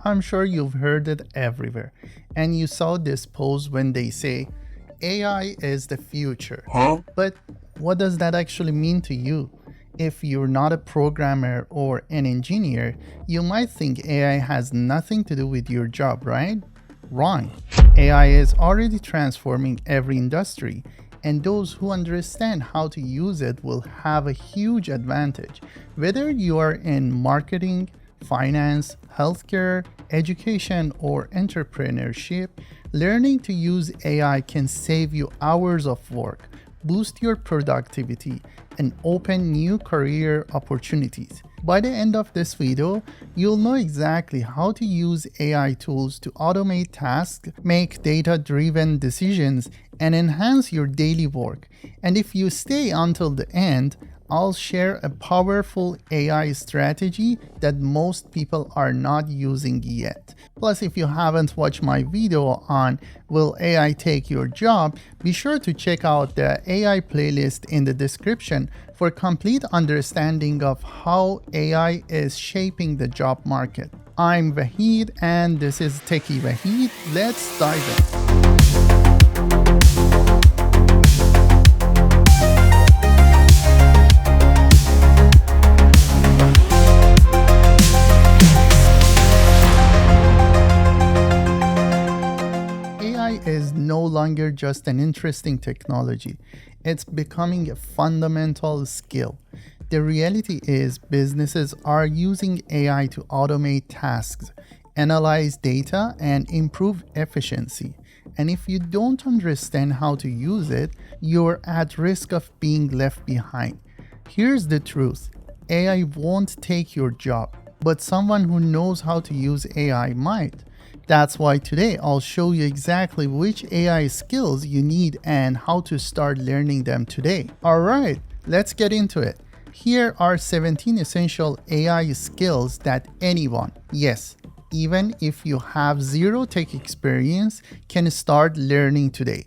I'm sure you've heard it everywhere, and you saw this post when they say, AI is the future. But what does that actually mean to you? If you're not a programmer or an engineer, you might think AI has nothing to do with your job, right? Wrong. AI is already transforming every industry, and those who understand how to use it will have a huge advantage. Whether you are in marketing, finance, healthcare, education, or entrepreneurship, learning to use AI can save you hours of work, boost your productivity, and open new career opportunities. By the end of this video, you'll know exactly how to use AI tools to automate tasks, make data-driven decisions, and enhance your daily work. And if you stay until the end, I'll share a powerful AI strategy that most people are not using yet. Plus, if you haven't watched my video on Will AI Take Your Job, be sure to check out the AI playlist in the description for complete understanding of how AI is shaping the job market. I'm Vahid and this is Techyvahid. Let's dive in. AI is no longer just an interesting technology, it's becoming a fundamental skill. The reality is businesses are using AI to automate tasks, analyze data, and improve efficiency. And if you don't understand how to use it, you're at risk of being left behind. Here's the truth: AI won't take your job, but someone who knows how to use AI might. That's why today I'll show you exactly which AI skills you need and how to start learning them today. Alright, let's get into it. Here are 17 essential AI skills that anyone, yes, even if you have zero tech experience, can start learning today.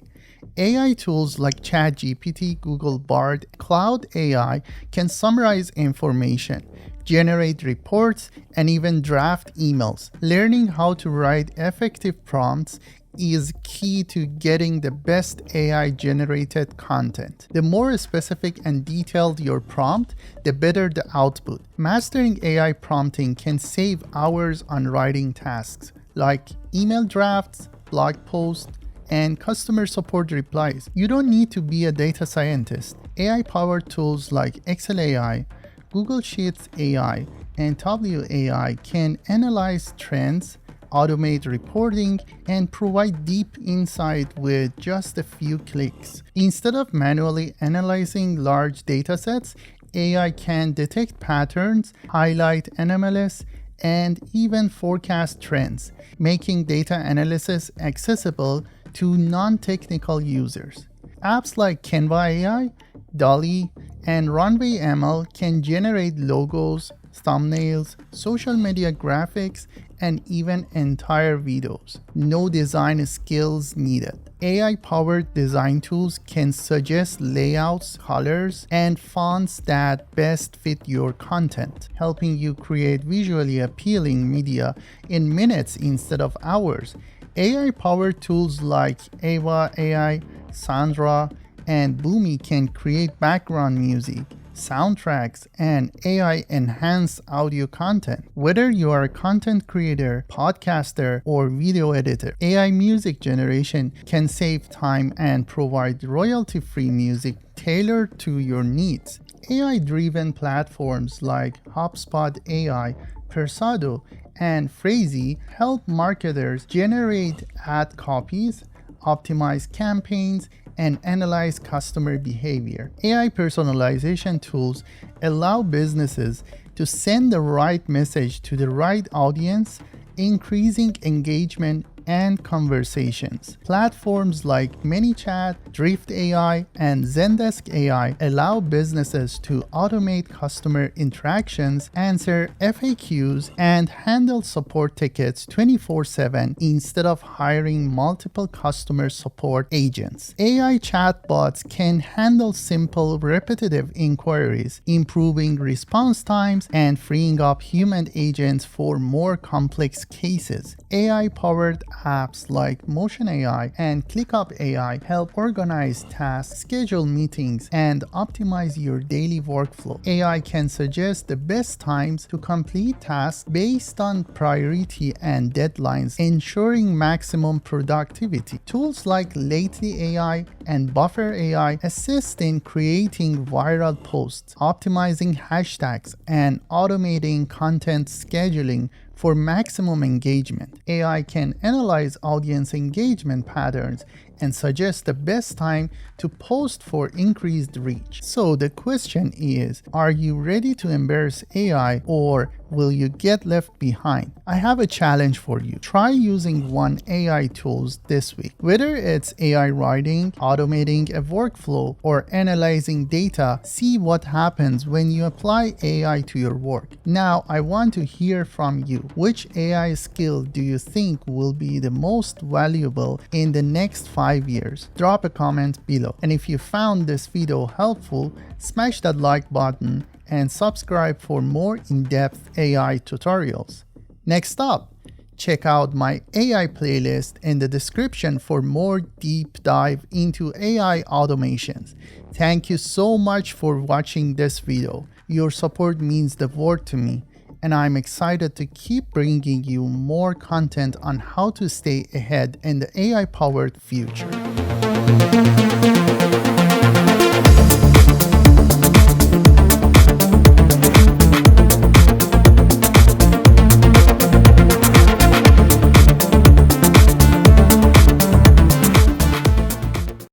AI tools like ChatGPT, Google Bard, Cloud AI can summarize information, generate reports, and even draft emails. Learning how to write effective prompts is key to getting the best AI-generated content. The more specific and detailed your prompt, the better the output. Mastering AI prompting can save hours on writing tasks like email drafts, blog posts, and customer support replies. You don't need to be a data scientist. AI-powered tools like Excel AI, Google Sheets AI, and Tableau AI can analyze trends, automate reporting, and provide deep insight with just a few clicks. Instead of manually analyzing large datasets, AI can detect patterns, highlight anomalies, and even forecast trends, making data analysis accessible to non-technical users. Apps like Canva AI, DALL-E, and Runway ML can generate logos, thumbnails, social media graphics, and even entire videos. No design skills needed. AI-powered design tools can suggest layouts, colors, and fonts that best fit your content, helping you create visually appealing media in minutes instead of hours. AI-powered tools like Ava AI, Sandra, and Boomi can create background music, soundtracks, and AI-enhanced audio content. Whether you are a content creator, podcaster, or video editor, AI music generation can save time and provide royalty-free music tailored to your needs. AI-driven platforms like HubSpot AI, Persado, and Phrasee help marketers generate ad copies, optimize campaigns, and analyze customer behavior. AI personalization tools allow businesses to send the right message to the right audience, increasing engagement and conversations. Platforms like ManyChat, Drift AI, and Zendesk AI allow businesses to automate customer interactions, answer FAQs, and handle support tickets 24/7 instead of hiring multiple customer support agents. AI chatbots can handle simple, repetitive inquiries, improving response times and freeing up human agents for more complex cases. AI-powered apps like Motion AI and ClickUp AI help organize tasks, schedule meetings, and optimize your daily workflow. AI can suggest the best times to complete tasks based on priority and deadlines, ensuring maximum productivity. Tools like Lately AI and Buffer AI assist in creating viral posts, optimizing hashtags, and automating content scheduling for maximum engagement. AI can analyze audience engagement patterns and suggest the best time to post for increased reach. So the question is, are you ready to embrace AI or will you get left behind? I have a challenge for you. Try using one AI tools this week. Whether it's AI writing, automating a workflow, or analyzing data, see what happens when you apply AI to your work. Now, I want to hear from you. Which AI skill do you think will be the most valuable in the next 5 years? Drop a comment below. And if you found this video helpful, smash that like button and subscribe for more in-depth AI tutorials. Next up, check out my AI playlist in the description for more deep dive into AI automations. Thank you so much for watching this video. Your support means the world to me, and I'm excited to keep bringing you more content on how to stay ahead in the AI-powered future.